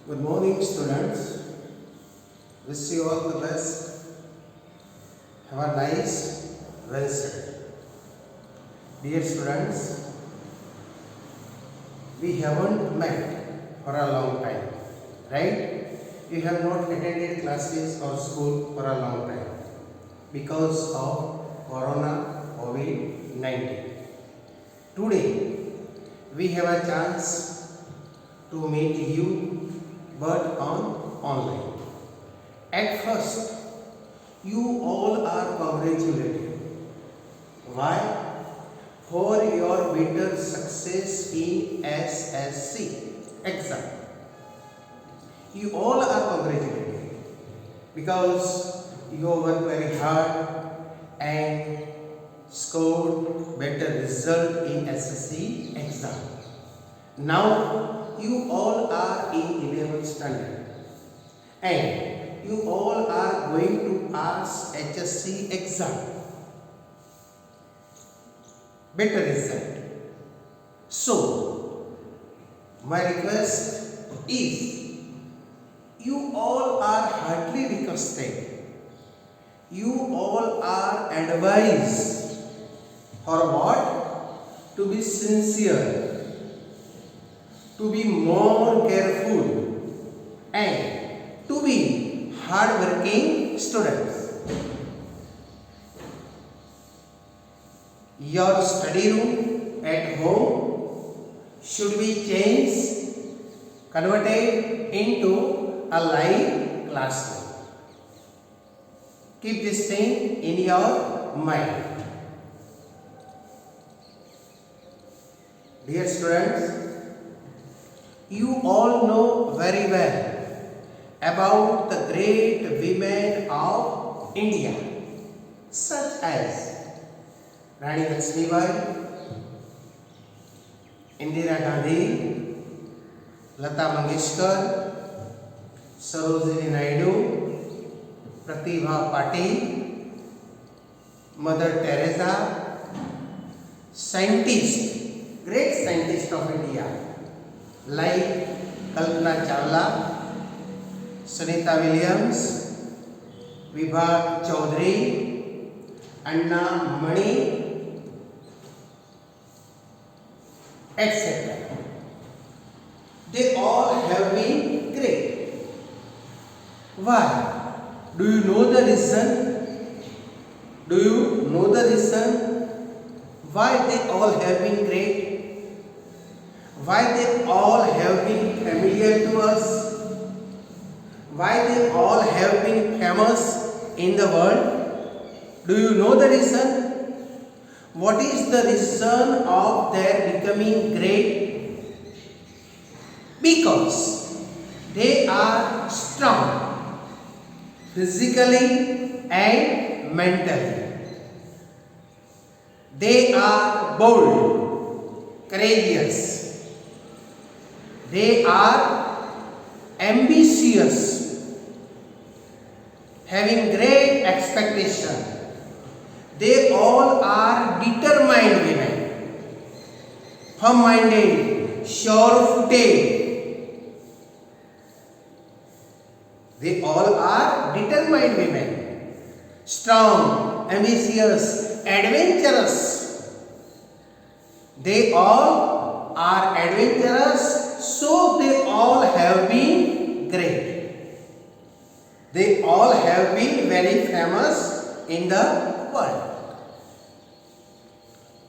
Good morning, students. Wish you all the best. Have a nice Wednesday. Dear students, we haven't met for a long time, right? You have not attended classes or school for a long time because of Corona COVID-19. Today, we have a chance to meet you but on online. At first, you all are congratulated. Why? For your better success in SSC exam. You all are congratulated because you worked very hard and scored better result in SSC exam. Now you all are in 11th standard and you all are going to pass HSC exam. Better result. So, my request is you all are heartily requested. You all are advised for what? To be sincere, to be more careful and to be hard-working students. Your study room at home should be changed, converted into a live classroom. Keep this thing in your mind. Dear students, you all know very well about the great women of India, such as Rani Lakshmibai, Indira Gandhi, Lata Mangeshkar, Sarojini Naidu, Pratibha Patil, Mother Teresa, scientists, great scientists of India like Kalpana Chawla, Sunita Williams, Vibha Chaudhary, Anna Mani, etc. They all have been great. Why? Do you know the reason? Do you know the reason why they all have been great? Why they all have been familiar to us? Why they all have been famous in the world? Do you know the reason? What is the reason of their becoming great? Because they are strong physically and mentally. They are bold, courageous. They are ambitious, having great expectation. They all are determined women, firm-minded, sure-footed. They all are determined women, strong, ambitious, adventurous. They all are adventurous. So they all have been great. They all have been very famous in the world.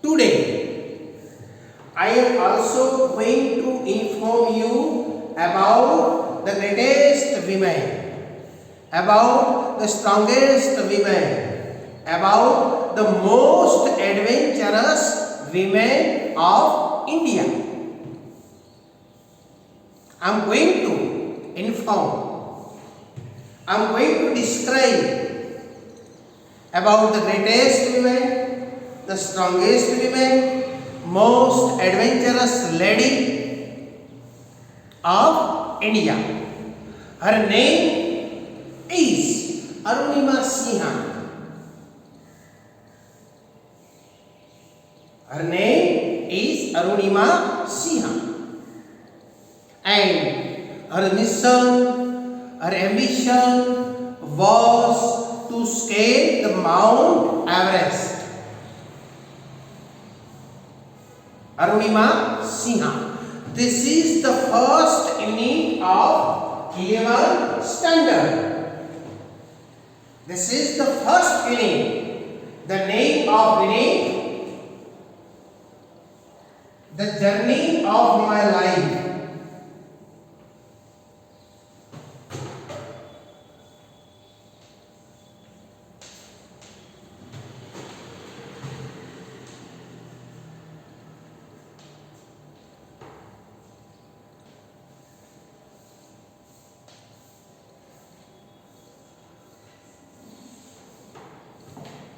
Today, I am also going to inform you about the greatest women, about the strongest women, about the most adventurous women of India. I am going to inform, I am going to describe about the greatest women, the strongest women, most adventurous lady of India. Her name is Arunima Sinha. Her name is Arunima Sinha. And her mission, her ambition was to scale the Mount Everest. Arunima Sinha. This is the first inning of 11 standard. This is the first inning. The name of inning, the journey of my life.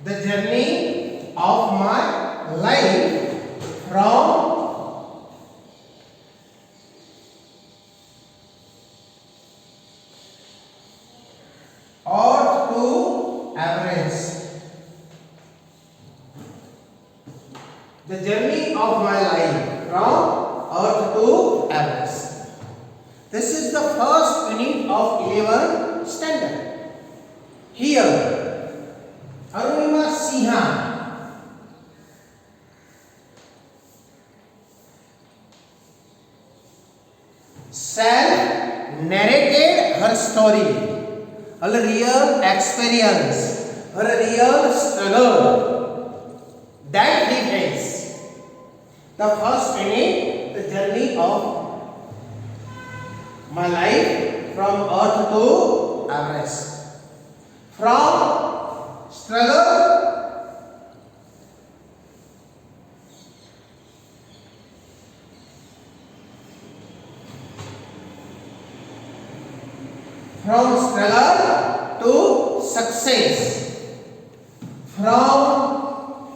The journey of my life from Earth to Everest. The journey of my life from Earth to Everest. This is the first unit of 11 standard. Here Arunima Sinha self-narrated her story, her real experience, her real struggle that he faced. The first unit, the journey of my life from Earth to Everest. From struggle to success, from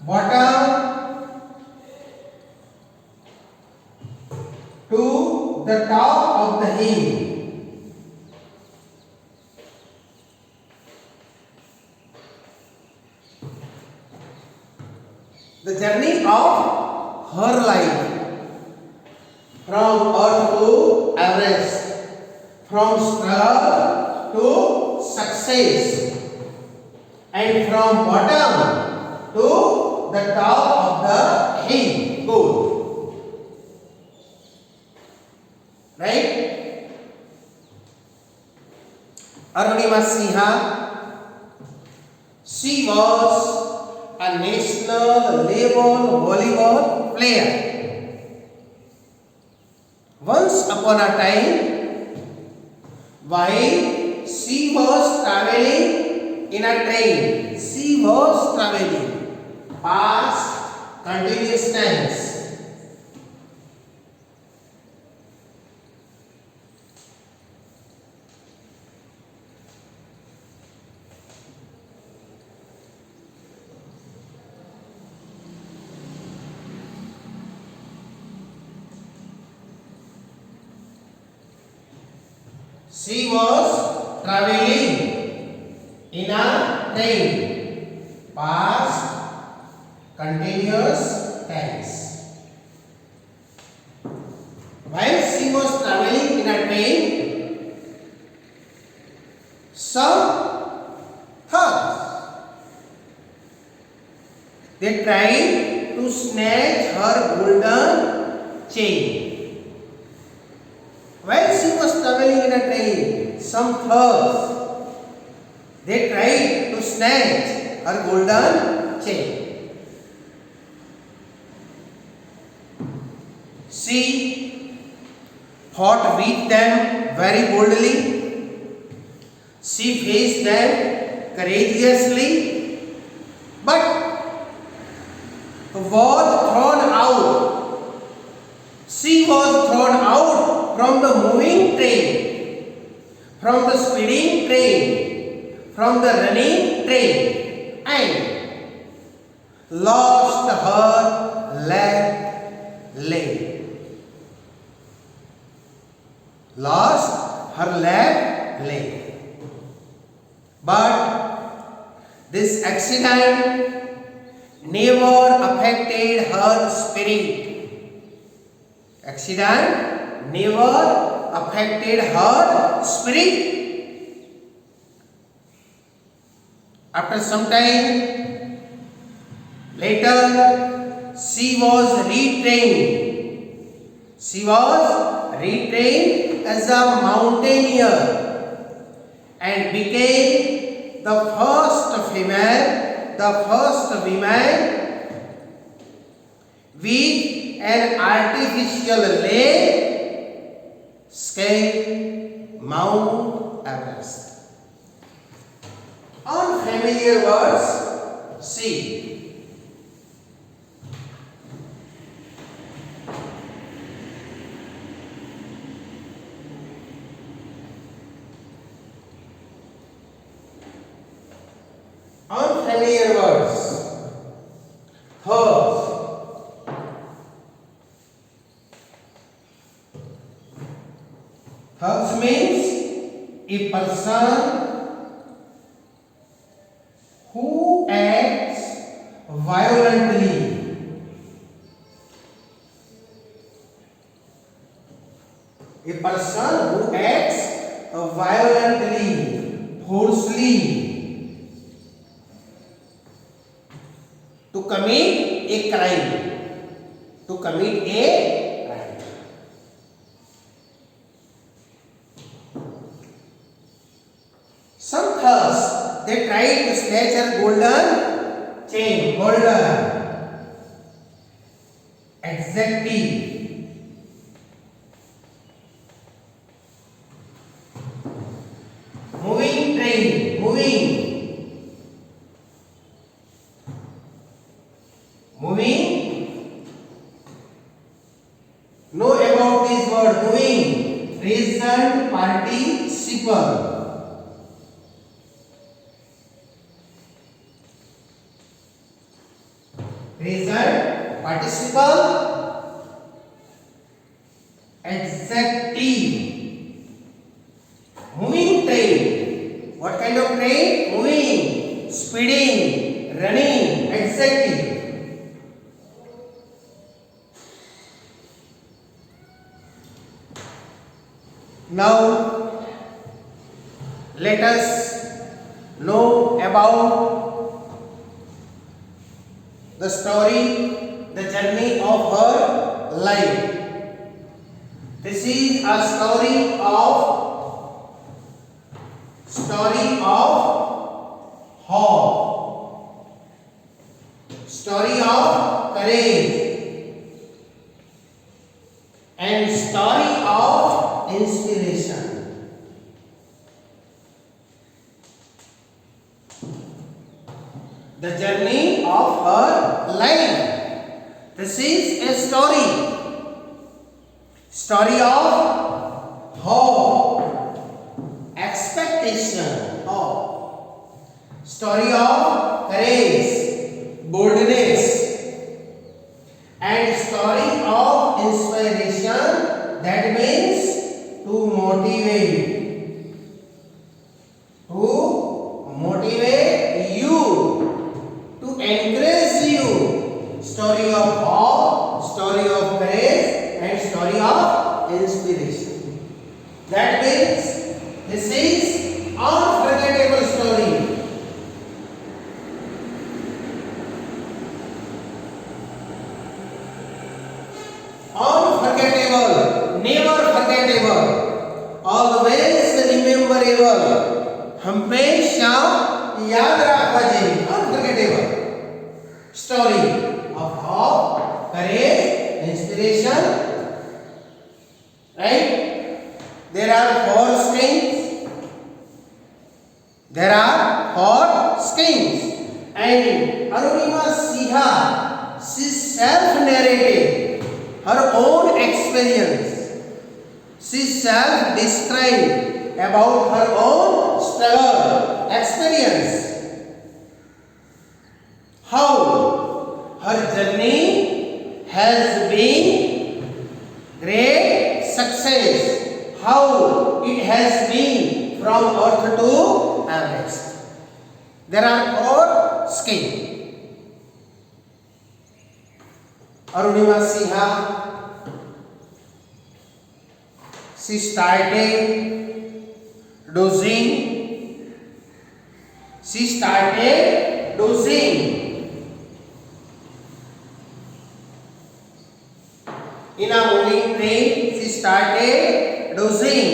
bottom to the top of the hill. The journey of her life from Earth to Everest, from struggle to success, and from bottom to the top of the hill. Good. Right? Arunima Sinha, she was a national level volleyball player. Once upon a time, while she was traveling in a train, she was traveling past continuous tense. She was traveling in a train, past continuous tense. While she was traveling in a train, some thugs, they tried to snatch her golden chain. While she was traveling in a train, some thugs, they tried to snatch her golden chain. She fought with them very boldly. She faced them courageously, but was thrown out. She was thrown out from the moving train, from the speeding train, from the running train, and lost her left leg. Lost her left leg. But this accident never affected her spirit. Accident never affected her spirit. After some time later, she was retrained. She was retrained as a mountaineer and became the first woman with an artificial leg scale Mount Everest. Unfamiliar words, see. Unfamiliar words. Third. Third means a person who acts violently. A person who acts violently, forcefully to commit a crime. To commit a crime. Some thugs, they tried to snatch her golden chain, exactly. Moving train, moving. Know about this word, moving. Present participle. Present participle, exactly. Moving train. What kind of train? Moving, speeding, running, exactly. Now let us know about the story, the journey of her life. This is a story of hope, story of courage, and story of inspiration. The journey of her life. This is a story of hope, expectation, hope, story of courage, boldness, and story of inspiration. That means to motivate you, to encourage you. Story of hope, story of courage, and story of inspiration. That means this is unforgettable story. Unforgettable, never forgettable, always rememberable. हमेशा याद रखवा चाहिए. Unforgettable story of hope, courage, inspiration. Right? There are four schemes. And Arunima Siha, she self-narrated her own experience. She self-described about her own struggle, experience. How her journey has been great success. How it has been from Earth to Everest. There are four schemes. Arunima Siha She started dozing. She started dozing. In a moving train, she started dozing.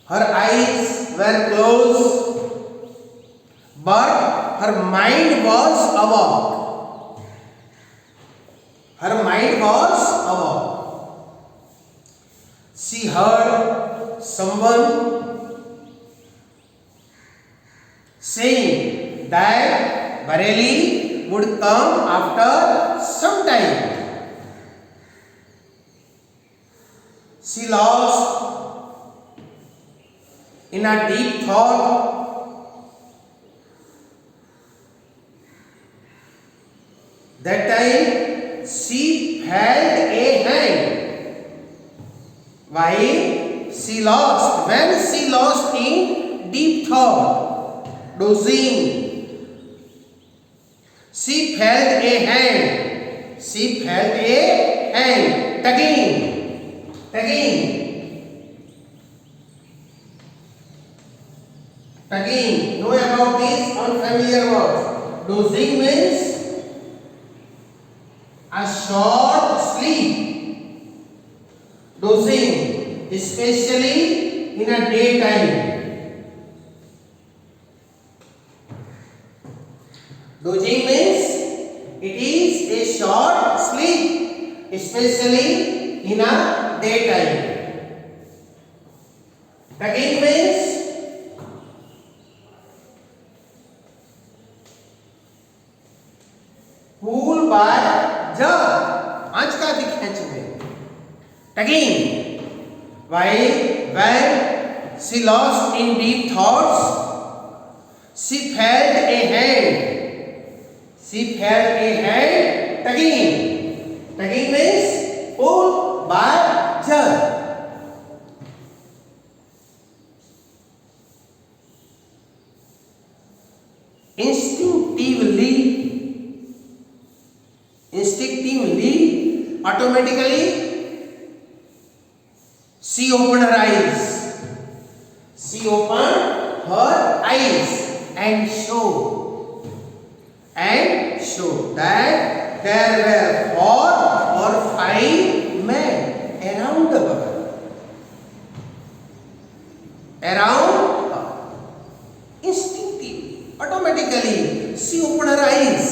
Her eyes were closed, but her mind was awake. Her mind was awake. She heard someone saying that Bareilly would come after some time. She lost in a deep thought. That time she held a hand. Why she lost? When she lost in deep thought, dozing, she felt a hand. She felt a hand tugging. Know about this unfamiliar word. Dozing means a short sleep. Dozing, especially in a daytime. Dozing means it is a short sleep, especially in a daytime. Tugging means pull by jerk, आंच का दिख खींचने. Tugging. Why? When she lost in deep thoughts, she felt a hand. She felt a hand tugging. Tugging means pull by jerk. Instinctively, automatically, she opened her eyes. She opened her eyes and showed that there were 4 or 5 men around her. Instinctively, automatically, she opened her eyes.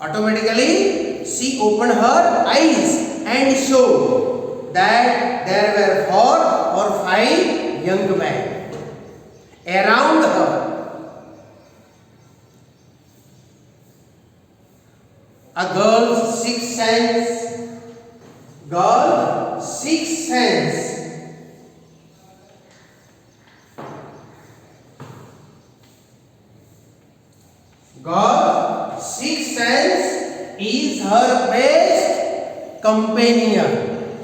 Automatically, she opened her eyes and showed that there were 4 or 5 young men around her. A girl's sixth sense. Girl's sixth sense. God's sixth sense is her best companion.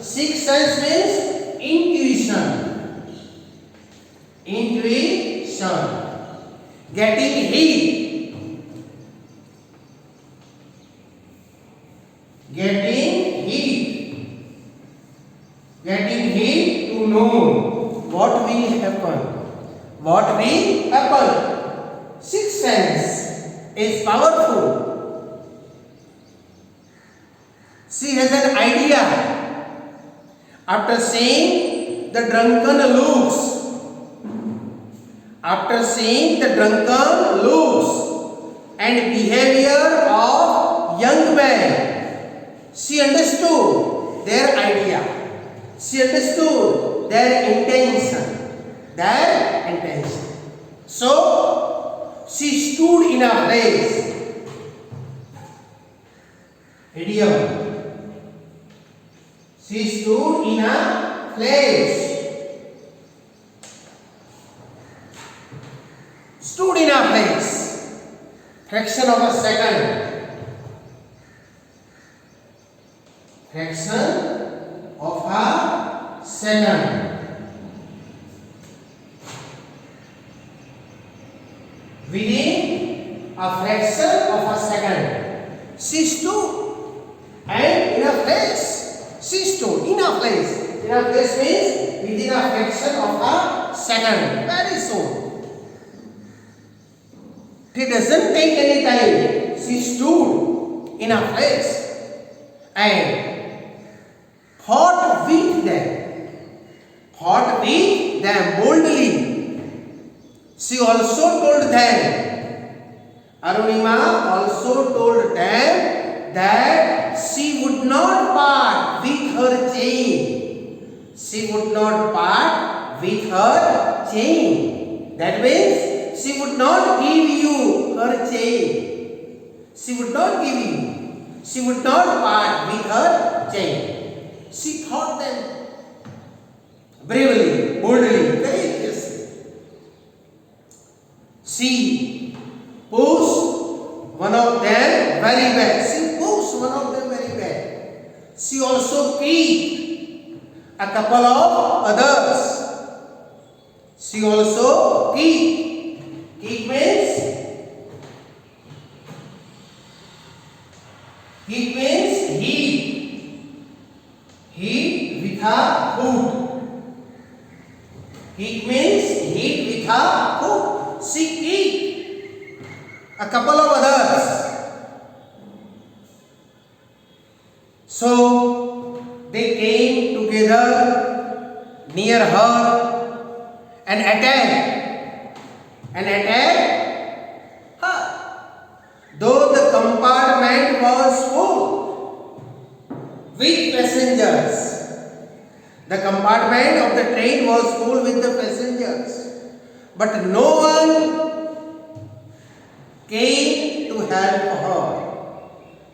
Sixth sense means intuition. Getting heat. Getting heat to know what will happen. Sixth sense is powerful. She has an idea. After seeing the drunken looks and behavior of young men, she understood their idea. She understood their intention. So she stood in a place. Idiom. She stood in a place. Stood in a place. Fraction of a second. Within a fraction of a second, she stood and in a place. place. In a place means within a fraction of a second. Very soon. It doesn't take any time. She stood in a place and fought with them. Fought with them boldly. She also told them, Arunima also told them that she would not part with her chain. She would not part with her chain. That means she would not give you her chain. She would not give you. She would not part with her chain. She fought them bravely, boldly, courageously. She pushed one of them very bad. She pushed one of them very bad. She also kicked a couple of others. She also kicked. Kick means hit with a foot. Kick means hit with a foot. She kicked a couple of others. So they came together near her and attacked. Her. Though the compartment was full with passengers. The compartment of the train was full with the passengers. But no one came to help her.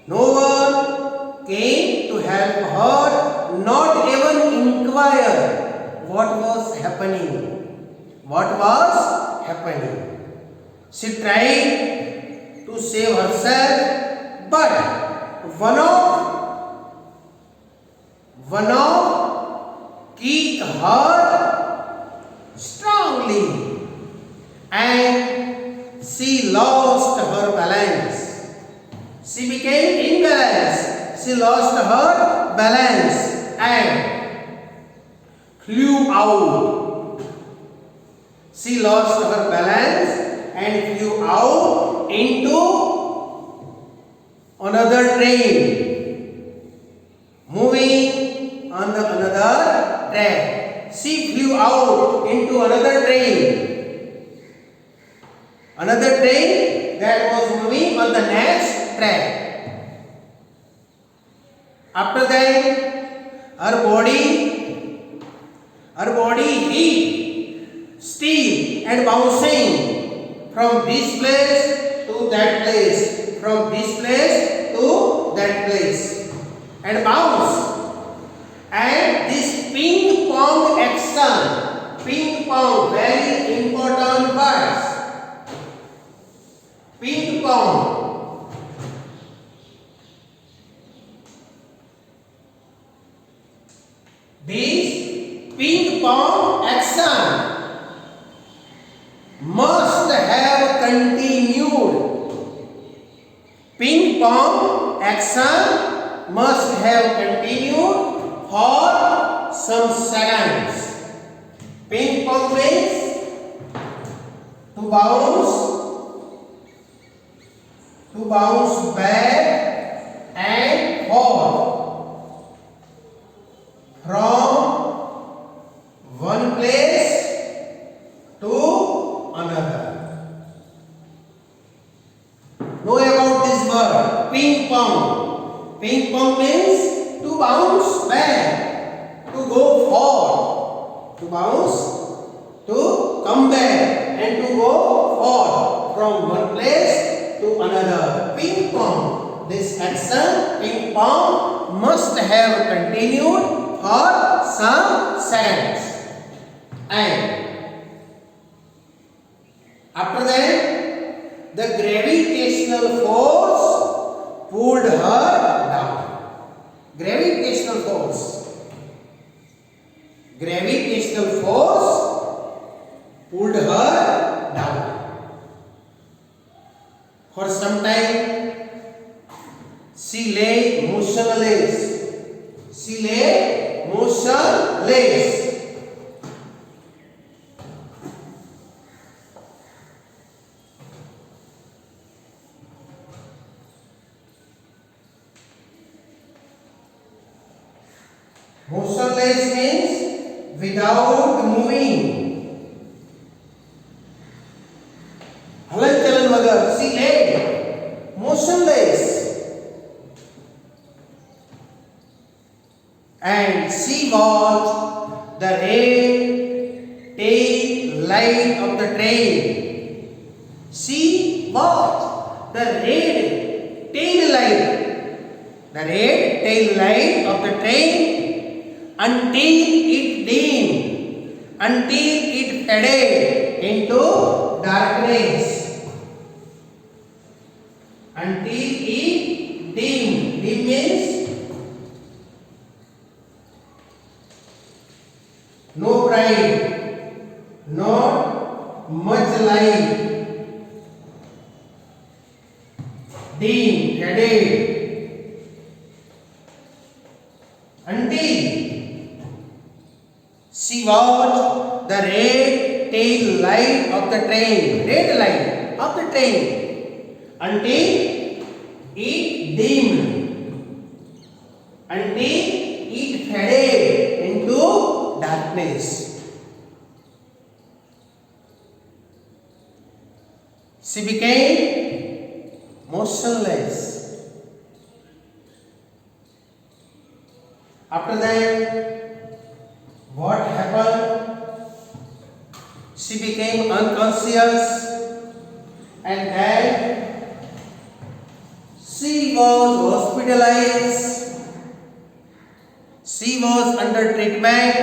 No one came to help her, not even inquire what was happening. What was happening? She tried to save herself, but one of kicked her strongly, and she lost her balance. She became imbalanced. She lost her balance and flew out. She lost her balance and flew out into another train, moving on the another track. She flew out into another train that was moving on the next track. After that, her body hit steel and bouncing from this place to that place, from this place to that place, and bounce. And this ping pong action, ping pong, very important words. Ping pong. This ping pong action must have continued. Ping pong action must have continued for some seconds. Ping pong means to bounce back and forth from one place to another. Know about this word, ping pong. Ping pong means to bounce back, to go forward, to bounce, to come back, and to go forward from one place to another. Ping pong. This action, ping pong, must have continued for some seconds. And after that, the gravitational force pulled her down. Gravitational force. Gravitational force pulled her down. For some time, she lay motionless. She lay motionless. Motionless means without moving. हलन चलन वगर. She lay motionless. And she watched the red tail light of the train. She watched the red tail light of the train until it dimmed, until it faded into darkness. Until it dimmed. Dim means no bright, not much light. Dim, faded. Until she watched the red tail light of the train, red light of the train, until it dimmed, until it faded into darkness. She became motionless. After that, what happened? She became unconscious, and then she was hospitalized. She was under treatment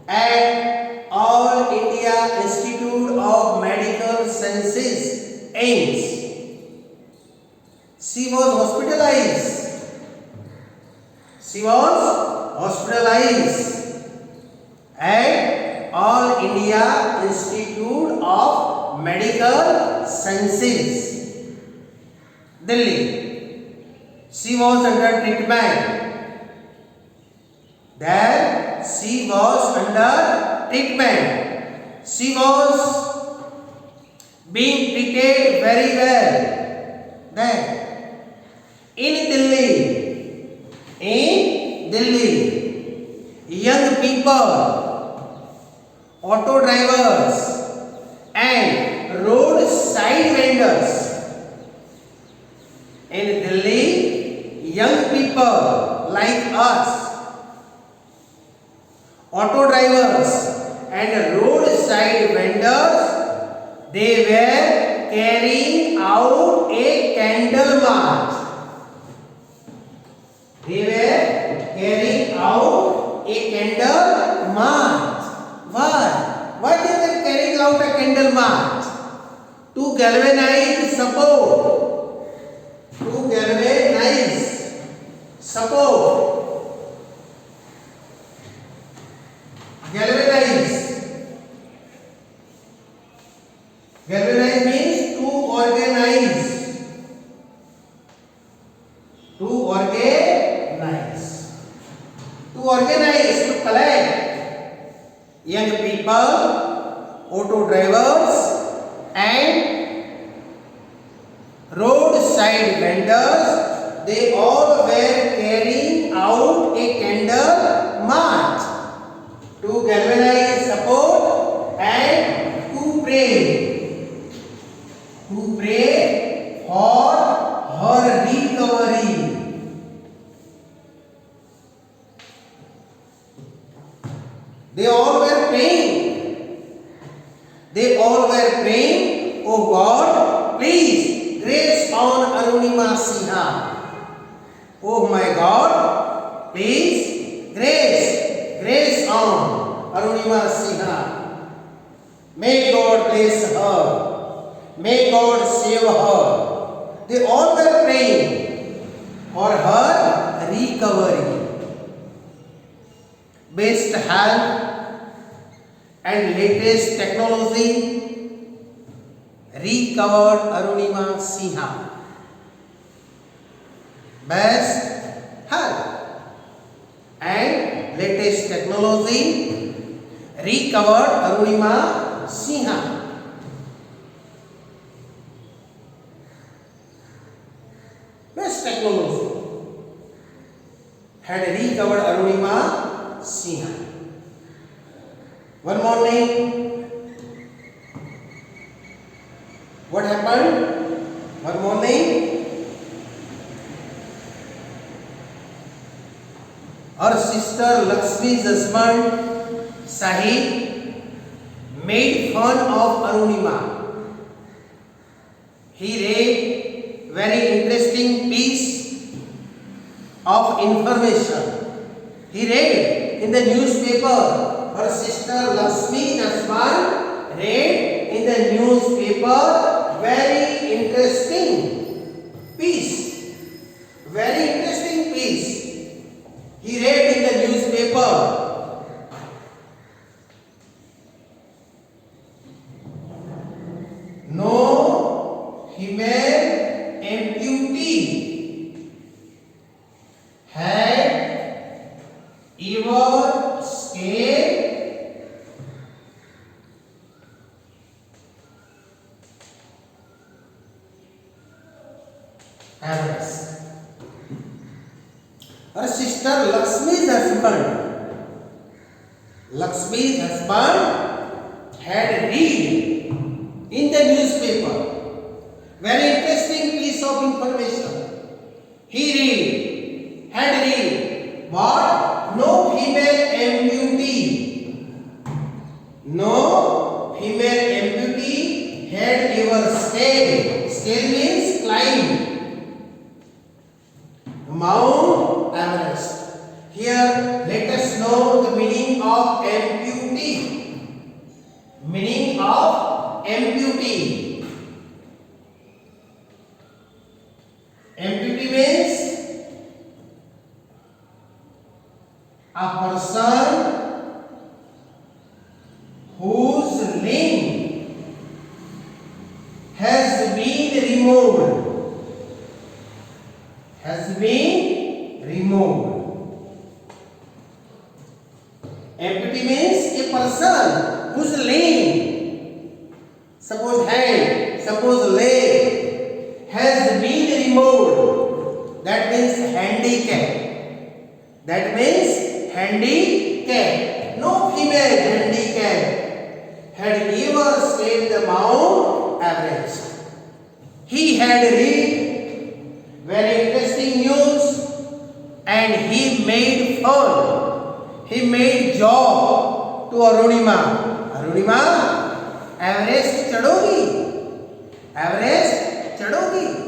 at All India Institute of Medical Sciences, AIIMS. She was hospitalized. She was hospitalized at All India Institute of Medical Sciences, Delhi. She was under treatment. There she was under treatment. She was being treated very well. Then in Delhi, young people, auto drivers and roadside vendors. In Delhi, young people like us, auto drivers and roadside vendors, they were carrying out a candle march. They were carrying out a candle march. Why? Why they were carrying out a candle march? To galvanize support. To galvanize support. Galvanize. Galvanize means to organize. To organize. To organize, to collect young people, auto drivers and roadside vendors. They all were carrying out a candle march to galvanize support and to pray for her recovery. They all were praying. They all were praying, "Oh God, please grace on Arunima Sinha. Oh my God, please grace on Arunima Sinha. May God bless her. May God save her." They all were praying for her recovery. Best health and latest technology recovered Arunima Sinha. Best health and latest technology recovered Arunima Sinha. Best technology had recovered Arunima Sinha. One more name. What happened? One more name. Her sister Lakshmi's husband Sahib made fun of Arunima. He read very interesting piece of information. He read in the newspaper. Her sister Lakshmi's husband read in the newspaper very interesting piece. Very interesting piece. He read in the newspaper. No female amputee had ever scaled Everest. Her sister Lakshmi's husband had read in the newspaper very interesting piece of information. He had read, but no female amputee had ever scaled. Scale means climb Mount Everest. Here, let us know the meaning of amputee. Meaning of amputee. Amputee means a person whose limb has been removed. Amputee means a person whose limb, suppose hand, suppose leg, has been removed. That means handicap. No female handicap had ever scaled the Mount Everest. He had read very interesting news and he made fun. He made joke to Arunima. Arunima, Everest चढ़ोगी?